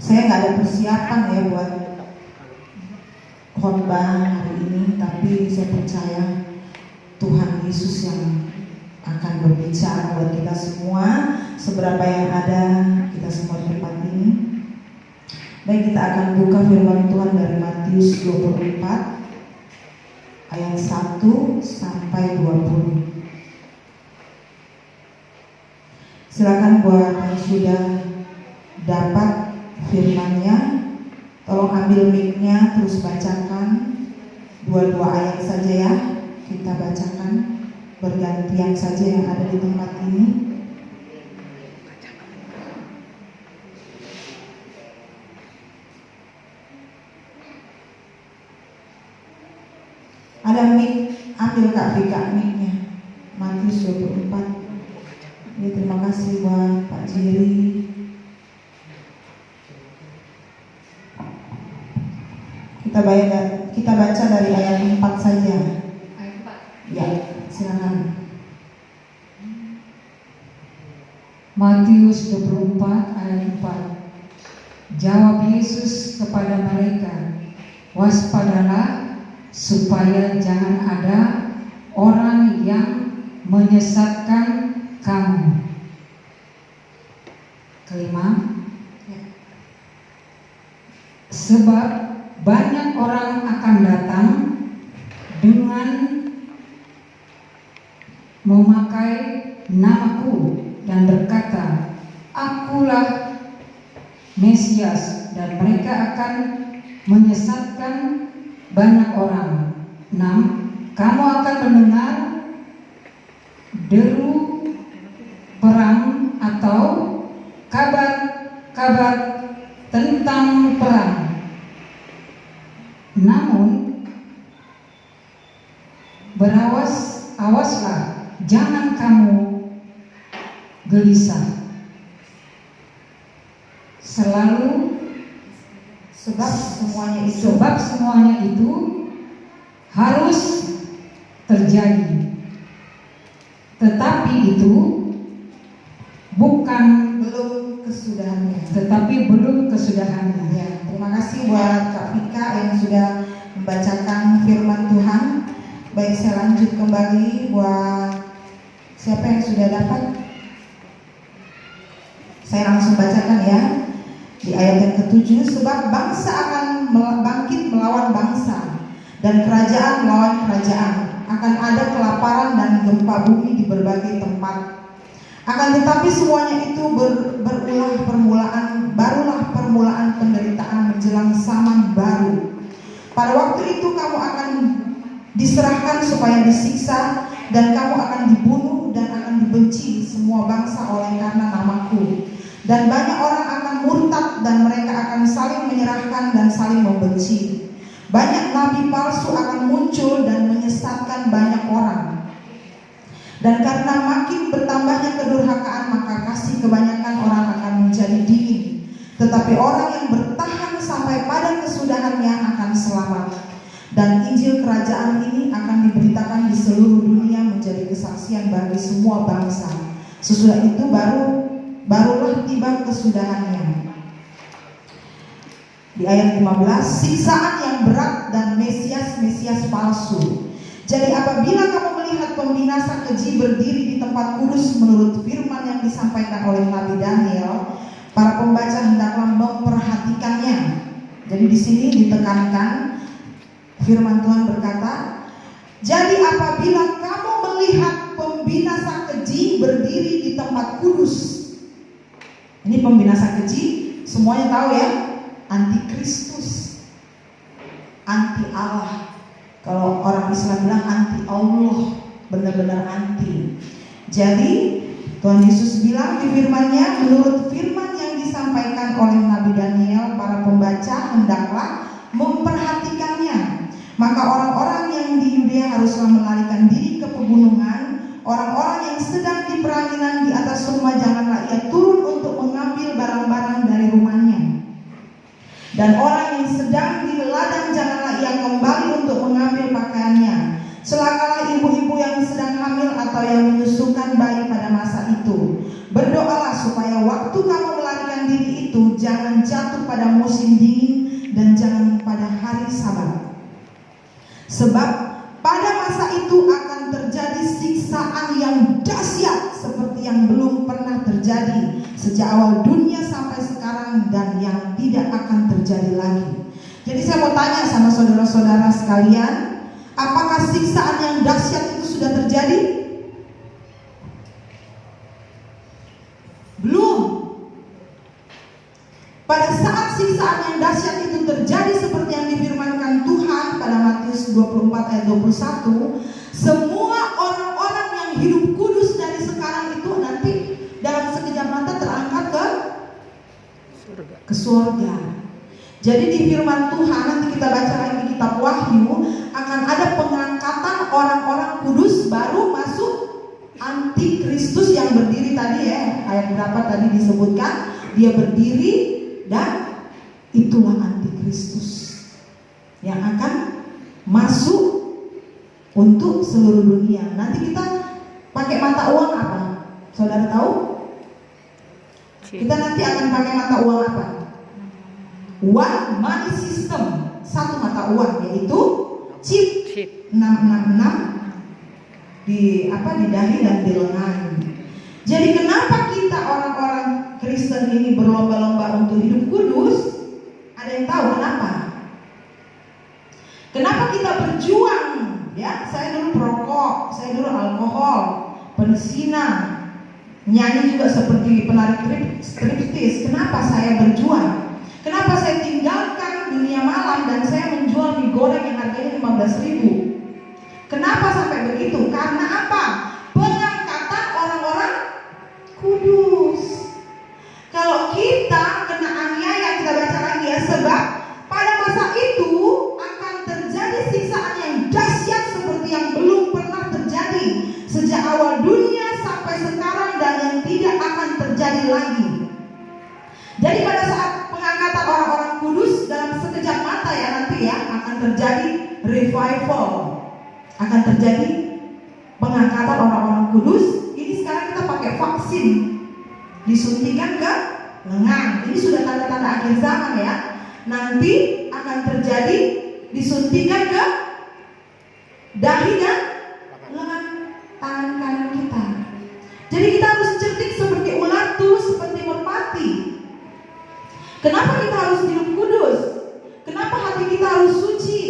Saya nggak ada persiapan ya buat khotbah hari ini, tapi saya percaya Tuhan Yesus yang akan berbicara buat kita semua, seberapa yang ada kita semua di tempat ini. Baik, kita akan buka firman Tuhan dari Matius 24 ayat 1 sampai 20. Silakan buat yang sudah dapat firman-Nya, tolong ambil mic-nya terus bacakan. Dua-dua ayat saja ya, kita bacakan bergantian saja yang ada di tempat ini. Ada mic, ambil Kak Vika mic-nya. Matius 24. Ya, terima kasih buat Pak Jiri. Kita baca dari ayat 4 saja. Ayat 4. Ya, silakan. Matius 24 ayat 4. Jawab Yesus kepada mereka, waspadalah supaya jangan ada orang yang menyesatkan kamu. Kelima, sebab banyak orang akan datang dengan memakai namaku dan berkata, akulah Mesias, dan mereka akan menyesatkan banyak orang. 6. Kamu akan mendengar deru perang atau kabar-kabar tentang perang. Namun awaslah, jangan kamu gelisah. Selalu sebab semuanya itu harus terjadi. Tetapi itu belum kesudahannya. Ya, terima kasih buat Kak Vika yang sudah membacakan firman Tuhan. Baik, saya lanjut kembali buat siapa yang sudah dapat. Saya langsung bacakan ya. Di ayat yang ke-7, sebab bangsa akan bangkit melawan bangsa dan kerajaan melawan kerajaan. Akan ada kelaparan dan gempa bumi di berbagai tempat. Akan tetapi semuanya itu barulah permulaan penderitaan menjelang zaman baru. Pada waktu itu kamu akan diserahkan supaya disiksa, dan kamu akan dibunuh dan akan dibenci semua bangsa oleh karena namaku. Dan banyak orang akan murtad dan mereka akan saling menyerahkan dan saling membenci. Banyak nabi palsu akan muncul dan menyesatkan banyak orang. Dan karena makin bertambahnya kedurhakaan, maka kasih kebanyakan orang akan menjadi dingin. Tetapi orang yang bertahan sampai pada kesudahannya akan selamat. Dan Injil kerajaan ini akan diberitakan di seluruh dunia menjadi kesaksian bagi semua bangsa. Sesudah itu barulah tiba kesudahannya. Di ayat 15, siksaan yang berat dan Mesias palsu. Jadi apabila kamu melihat pembinasa keji berdiri di tempat kudus menurut firman yang disampaikan oleh Nabi Daniel, para pembaca hendaklah memperhatikannya. Jadi di sini ditekankan firman Tuhan berkata, jadi apabila kamu melihat pembinasa keji berdiri di tempat kudus. Ini pembinasa keji, semuanya tahu ya, antikristus, anti Allah. Kalau orang Islam bilang anti Allah, benar-benar anti. Jadi Tuhan Yesus bilang di firman-Nya, menurut firman yang disampaikan oleh Nabi Daniel, para pembaca hendaklah memperhatikannya. Maka orang-orang yang di Yudea haruslah melarikan diri ke pegunungan. Orang-orang yang sedang di peranginan di atas rumah, janganlah ia turun untuk mengambil barang-barang dari rumahnya. Dan orang yang sedang di ladang, janganlah ia kembali untuk mengambil pakaiannya. Celakalah ibu-ibu yang sedang hamil atau yang menyusukan bayi pada masa itu. Berdoalah supaya waktu kamu melarikan diri itu jangan jatuh jatuh pada musim dingin dan jangan pada hari Sabat. Sebab pada masa itu akan terjadi siksaan yang dahsyat seperti yang belum pernah terjadi sejak awal dunia sampai sekarang dan yang tidak akan terjadi lagi. Jadi saya mau tanya sama saudara-saudara sekalian, apakah siksaan yang dahsyat itu sudah terjadi? Belum. Pada saat siksaan yang dahsyat itu terjadi seperti yang difirmankan Tuhan pada Matius 24 ayat 21, semua orang-orang yang hidup kudus dari sekarang itu nanti dalam sekejap mata terangkat ke surga. Jadi di firman Tuhan, nanti kita baca lagi di kitab Wahyu, akan ada pengangkatan orang-orang kudus baru masuk antikristus yang berdiri tadi ya, ayat berapa tadi disebutkan, dia berdiri dan itulah antikristus yang akan masuk untuk seluruh dunia. Nanti kita pakai mata uang apa? Saudara tahu? Kita nanti akan pakai mata uang apa? One money system, satu mata uang yaitu chip 666 di dahi dan di lengan. Jadi kenapa kita orang-orang Kristen ini berlomba-lomba untuk hidup kudus? Ada yang tahu kenapa? Kenapa kita berjuang? Ya, saya dulu perokok, saya dulu alkohol, penisina, nyanyi juga seperti penarik striptis. Kenapa saya berjuang? Kenapa saya tinggalkan dunia malam dan saya menjual mie goreng yang harganya 15.000? Kenapa sampai begitu? Karena apa? Pengangkatan orang-orang kudus. Kalau kita kena aniaya, kita baca lagi ya, sebab pada masa itu akan terjadi siksaan yang dahsyat seperti yang belum pernah terjadi sejak awal dunia sampai sekarang dan yang tidak akan terjadi lagi. Jadi pada saat pengangkatan orang-orang kudus dalam sekejap mata ya nanti ya akan terjadi revival, akan terjadi pengangkatan orang-orang kudus. Ini sekarang kita pakai vaksin, disuntikan ke lengan. Ini sudah tanda-tanda akhir zaman ya. Nanti akan terjadi disuntikan ke dahi dan lengan tangan kanan kita. Jadi kita harus cerdik seperti ular, tulus seperti merpati. Kenapa kita harus hidup kudus? Kenapa hati kita harus suci?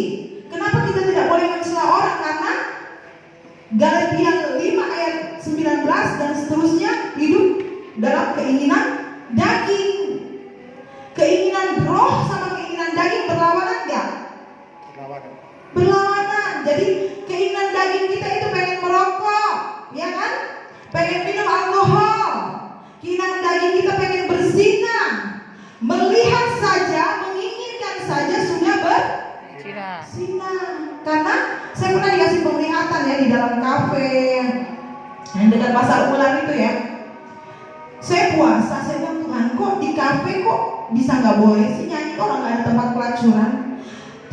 Kenapa kita tidak boleh mencela orang? Karena Galatia 5 ayat 19 dan seterusnya hidup dalam keinginan daging. Keinginan roh sama keinginan daging berlawanan enggak? Berlawanan. Jadi keinginan daging kita itu pengen merokok, ya kan? Pengen minum alkohol. Keinginan daging kita pengen berzina. Melihat saja, menginginkan saja sudah berzina. Karena saya pernah dikasih penglihatan ya di dalam kafe yang dekat pasar ular itu ya. Saya puasa, saya bilang Tuhan kok di kafe kok bisa nggak boleh sih nyanyi, kok nggak ada tempat pelacuran.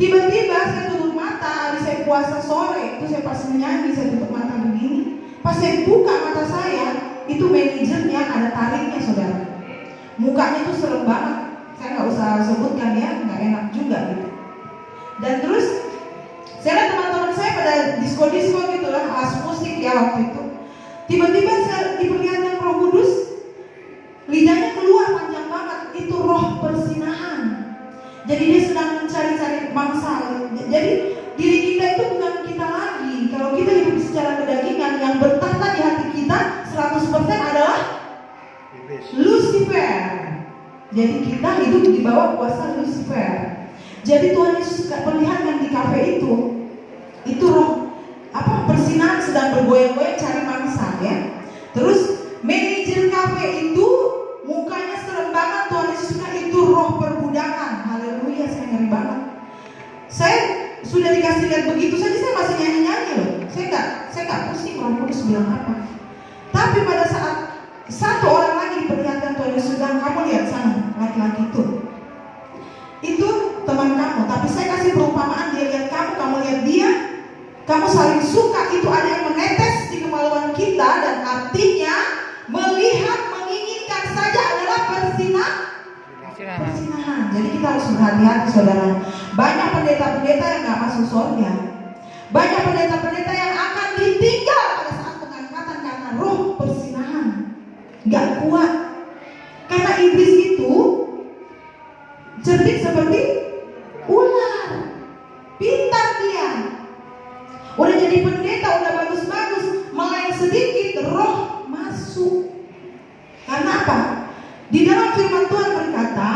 Tiba-tiba saya tutup mata, habis saya puasa sore itu saya pas menyanyi saya tutup mata begini. Pas saya buka mata saya, itu manajernya ada tariknya saudara. Mukanya tuh serem banget, saya nggak usah sebutkan ya, nggak enak juga gitu. Dan terus saya lihat teman-teman saya pada disco-disco gitu lah, alas musik ya waktu itu. Tiba-tiba saya diperlihatkan Roh Kudus, lidahnya keluar panjang banget, itu roh persinahan. Jadi dia sedang mencari-cari mangsa. Jadi diri kita itu bukan kita lagi. Kalau kita hidup secara kedagingan, yang bertahta di hati kita 100% adalah Lucifer. Jadi kita hidup di bawah kuasa Lucifer. Jadi Tuhan Yesus perlihatkan di kafe itu roh persinahan sedang bergoyang-goyang cari mangsa ya. Terus manajer kafe itu mukanya serem banget. Tuhan Yesus bilang itu roh perbudakan. Haleluya, saya ngeri banget. Saya sudah dikasih lihat begitu saja saya masih nyanyi-nyanyi loh. Saya nggak pusing Roh Kudus bilang apa. Tapi pada saat satu orang lagi diperlihatkan Tuhan Yesus bilang, kamu lihat sana laki-laki itu teman kamu. Tapi saya kasih perumpamaan, dia lihat kamu lihat dia, kamu saling suka. Itu ada yang menetes di kemaluan kita dan artinya melihat menginginkan saja adalah persinahan. perpisahan. Jadi kita harus berhati-hati saudara. Banyak pendeta-pendeta yang gak masuk surga. Banyak pendeta-pendeta yang akan ditinggal pada saat pengangkatan karena roh persinahan. Gak kuat. Karena iblis itu cerdik seperti ular. Pintar dia. Udah jadi pendeta, udah bagus-bagus, malah yang sedikit roh masuk. Karena apa? Di dalam firman Tuhan berkata,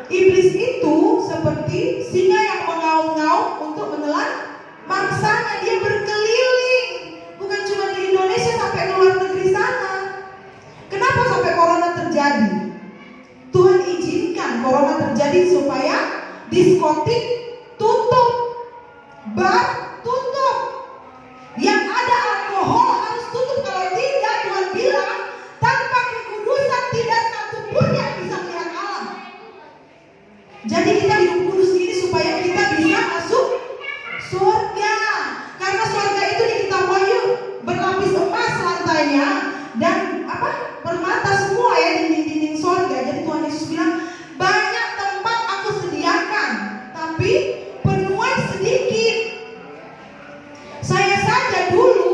iblis itu seperti singa yang mengaum-ngaum untuk menelan mangsanya. Dia berkeliling, bukan cuma di Indonesia, sampai ke luar negeri sana. Kenapa sampai corona terjadi? Tuhan izinkan corona terjadi supaya diskotik tutup, bar tutup, yang ada alkohol harus tutup. Kalau tidak, Tuhan bilang tanpa kekudusan tidak satu pun yang bisa melihat Allah. Jadi kita hidup kudus ini supaya kita bisa masuk surga. Karena surga itu di kitab Wahyu berlapis emas lantainya dan permata semua ya, dinding-dinding surga. Jadi Tuhan Yesus bilang banyak tempat aku sediakan, tapi penuai sedikit. Saya saja dulu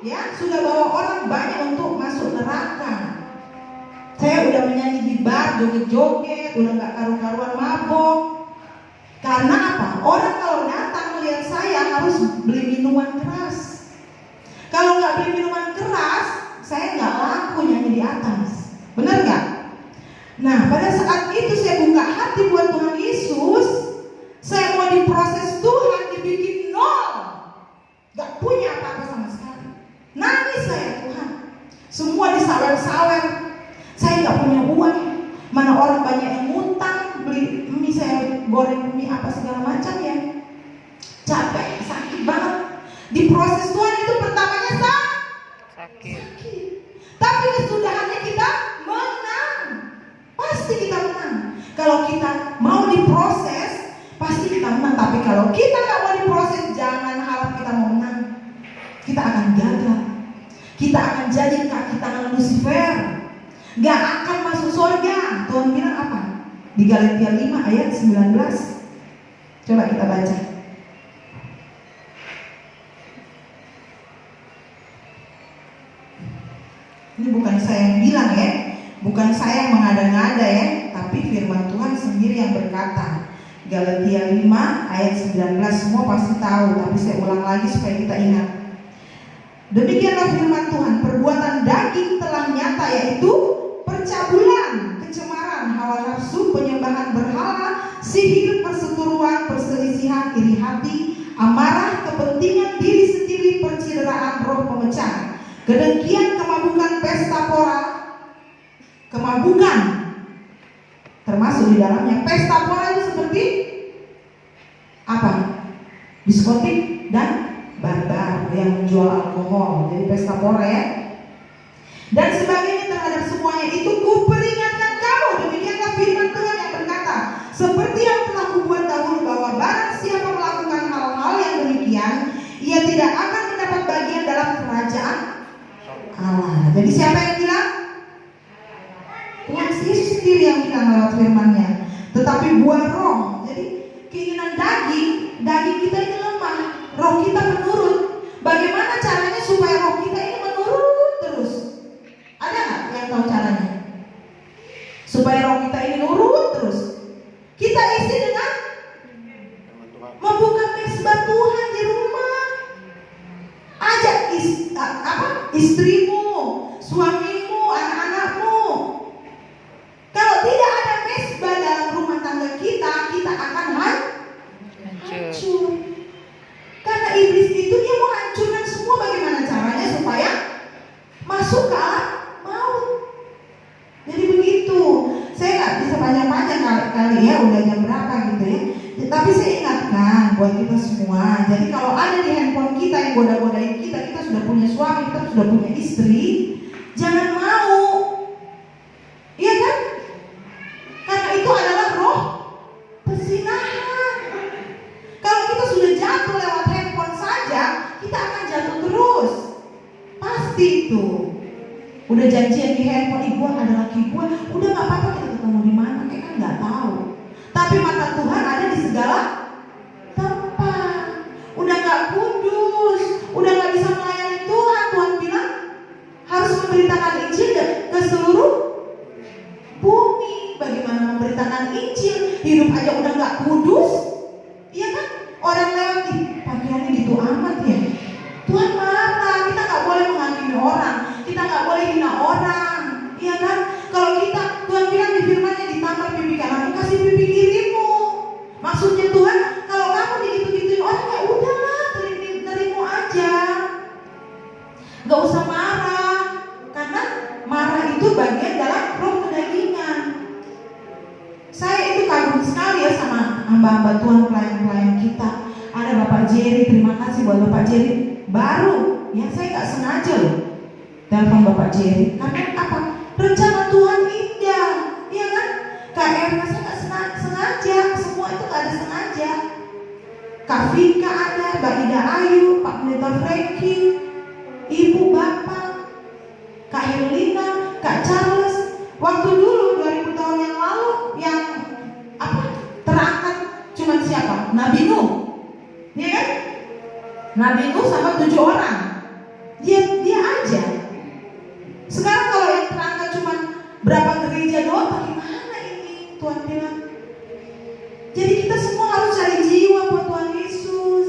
ya sudah bawa orang banyak untuk masuk neraka. Saya udah menyanyi di bar, joget-joget, udah gak karu-karuan mabok. Karena apa? Orang kalau datang melihat saya harus beli minuman keras. Kalau gak beli minuman keras, saya gak laku nyanyi di atas. Benar gak? Nah, pada saat itu saya buka hati buat Tuhan Yesus. Saya mau diproses Tuhan, dibikin nol, gak punya apa-apa sama sekali. Nangis saya, Tuhan. Semua disawer-sawer. Saya gak punya uang. Mana orang banyak yang ngutang, beli mie, saya goreng mie apa segala macam ya. Capek, sakit banget. Diproses Tuhan itu pertamanya sakit. Tapi kesudahannya kita menang. Pasti kita menang. Kalau kita mau diproses, pasti kita menang. Tapi kalau kita gak mau diproses, jangan harap kita mau menang. Kita akan gagal. Kita akan jadi kaki tangan Lucifer, gak akan masuk surga. Tuhan bilang apa? Di Galatia 5 ayat 19. Coba kita baca. Ini bukan saya yang bilang ya, bukan saya yang mengada-ngada ya, tapi firman Tuhan sendiri yang berkata. Galatia 5 ayat 19, semua pasti tahu, tapi saya ulang lagi supaya kita ingat. Demikianlah firman Tuhan, perbuatan daging telah nyata, yaitu percabulan, kecemaran, hawa nafsu, penyembahan berhala, sihir, perseteruan, perselisihan, iri hati, amarah, kepentingan diri sendiri, percideraan, roh pemecah, kedengkian, kemabukan, pesta pora, kemabukan, termasuk di dalamnya pesta pora itu seperti apa? Diskotik dan barbar yang menjual alkohol, jadi pesta pora ya. Dan sebagainya terhadap semuanya itu kuperingatkan kamu, demikianlah firman Tuhan yang berkata, seperti yang telah kubuat dahulu, bahwa barang siapa melakukan hal-hal yang demikian, ia tidak akan mendapat bagian dalam kerajaan Allah. Jadi siapa yang bilang? Tuhan Yesus sendiri yang bilang lewat firman-Nya. Tetapi buah roh, jadi keinginan daging kita ini lemah, roh kita menurun. Bagaimana caranya supaya roh kita ini menurun terus? Ada nggak yang tahu caranya? Supaya roh kita ini menurun terus, kita isi dengan membuka mesbah Tuhan di rumah. Ajak istrimu, suamimu, anak-anakmu. Kalau tidak ada mesbah dalam rumah tangga kita, kita akan hancur. Karena iblis itu dia mau hancurkan semua. Bagaimana caranya supaya masuk ke alam maut? Jadi begitu. Saya nggak bisa panjang-panjang kali ya, udah jam berapa gitu ya. Tapi saya ingatkan buat kita semua. Jadi kalau ada di handphone kita yang goda-godain kita sudah punya suami, kita sudah punya istri, jangan mau. Iya kan? Karena itu adalah roh persinahan. Kalau kita sudah jatuh lewat handphone saja, kita akan jatuh terus. Pasti itu. Udah janjian di handphone, gua ada laki gua, udah nggak apa-apa kita ketemu di mana, kayak kan nggak tahu. Tapi Injil, hidup aja udah nggak kudus. Iya kan? Orang lewat, pakaiannya gitu amat ya. Tuhan marah, kita nggak boleh menghakimi orang, kita nggak boleh hina orang. Iya kan? Kalau kita, Tuhan bilang di firman-Nya, ditampar pipi kananmu, kasih pipi kirimu. Maksudnya Tuhan, kalau kamu digitu-gituin orang, ya udahlah, terima aja. Gak usah marah, karena marah itu bagian dalam roh kedagingan. Saya itu kagum sekali ya sama hamba-hamba Tuhan, pelayan-pelayan kita. Ada Bapak Jerry, terima kasih buat Bapak Jerry. Baru, ya saya gak sengaja loh telepon Bapak Jerry. Karena apa? Rencana Tuhan indah, iya kan? Kak Erna saya gak sengaja, semua itu gak ada sengaja. Kak Vika ada, Mbak Ida Ayu, Pak Pendeta Franky, Ibu Bapak, Kak Herlina, Kak Charles. Waktu dulu 2000 tahun yang lalu yang terangkat cuma siapa? Nabi Nuh, iya kan? Nabi Nuh sama 7 orang. Dia aja. Sekarang kalau yang terangkat cuma berapa gereja doang, bagaimana ini? Tuhan bilang. Jadi kita semua harus cari jiwa buat Tuhan Yesus.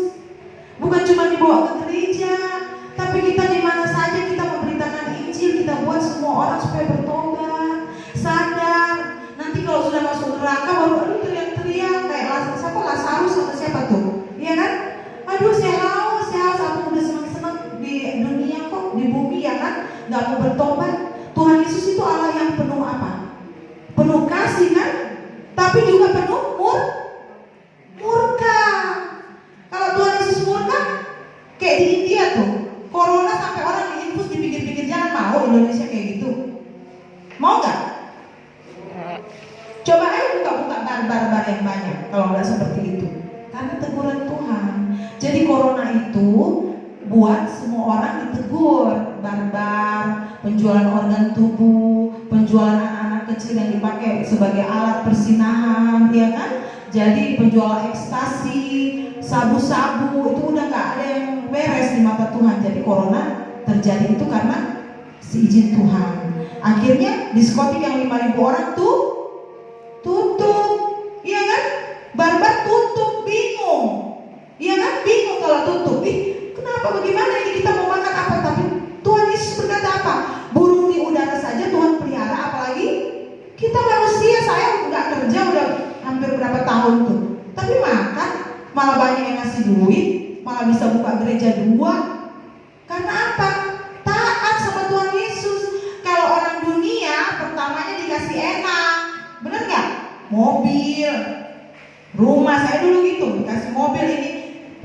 Bukan cuma dibawa ke gereja, tapi kita di mana saja kita memberitakan Injil, kita buat semua orang supaya bertobat, sadar. Nanti kalau sudah masuk neraka baru aduh teriak-teriak kayak Lazarus atau siapa tuh? Iya kan? Aduh saya haus, aku udah senang-senang di dunia kok, di bumi ya kan? Gak mau bertobat. Tuhan Yesus itu Allah yang penuh apa? Penuh kasih kan? Tapi juga penuh murka. Kalau Tuhan Yesus murka, kayak di India tuh, corona sampai orang diinfus di pinggir-pinggir jalan. Mau Indonesia kayak gitu? Mau gak? Coba ayo buka-buka barbar yang banyak kalau nggak seperti itu. Karena teguran Tuhan. Jadi corona itu buat semua orang ditegur. Barbar, penjualan organ tubuh, penjualan anak-anak kecil yang dipakai sebagai alat persinahan, ya kan? Jadi penjual ekstasi, sabu-sabu itu udah nggak ada yang beres di mata Tuhan. Jadi corona terjadi itu karena seizin Tuhan. Akhirnya diskotik yang 5.000 orang tuh tutup, iya kan? Barbar tutup, bingung, iya kan? Bingung kalau tutup. Kenapa? Bagaimana ini kita mau makan apa? Tapi Tuhan Yesus berkata apa? Burung di udara saja Tuhan pelihara, apalagi kita manusia. Saya nggak kerja udah hampir berapa tahun tuh, tapi makan malah banyak yang ngasih duit, malah bisa buka gereja 2. Karena apa? Taat sama Tuhan Yesus. Kalau orang dunia pertamanya dikasih enak, bener nggak? Mobil, rumah. Saya dulu gitu, dikasih mobil, ini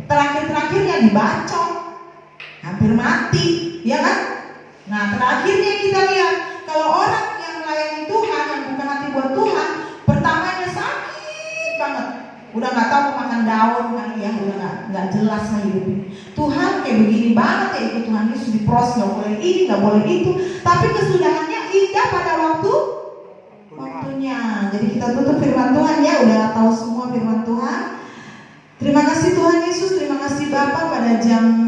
terakhirnya dibacok, hampir mati, ya kan? Nah terakhirnya kita lihat kalau orang yang melayani Tuhan, yang buka hati buat Tuhan, pertamanya sakit banget, udah nggak tahu mau makan daun kali ya, udah nggak jelas lah hidupnya. Tuhan kayak begini banget ya, ikut Tuhan Yesus dipros, nggak boleh ini, nggak boleh itu, tapi kesudahannya indah pada waktunya. Jadi kita tutup firman Tuhan ya, udah tahu semua firman Tuhan. Terima kasih Tuhan Yesus, terima kasih Bapa pada jam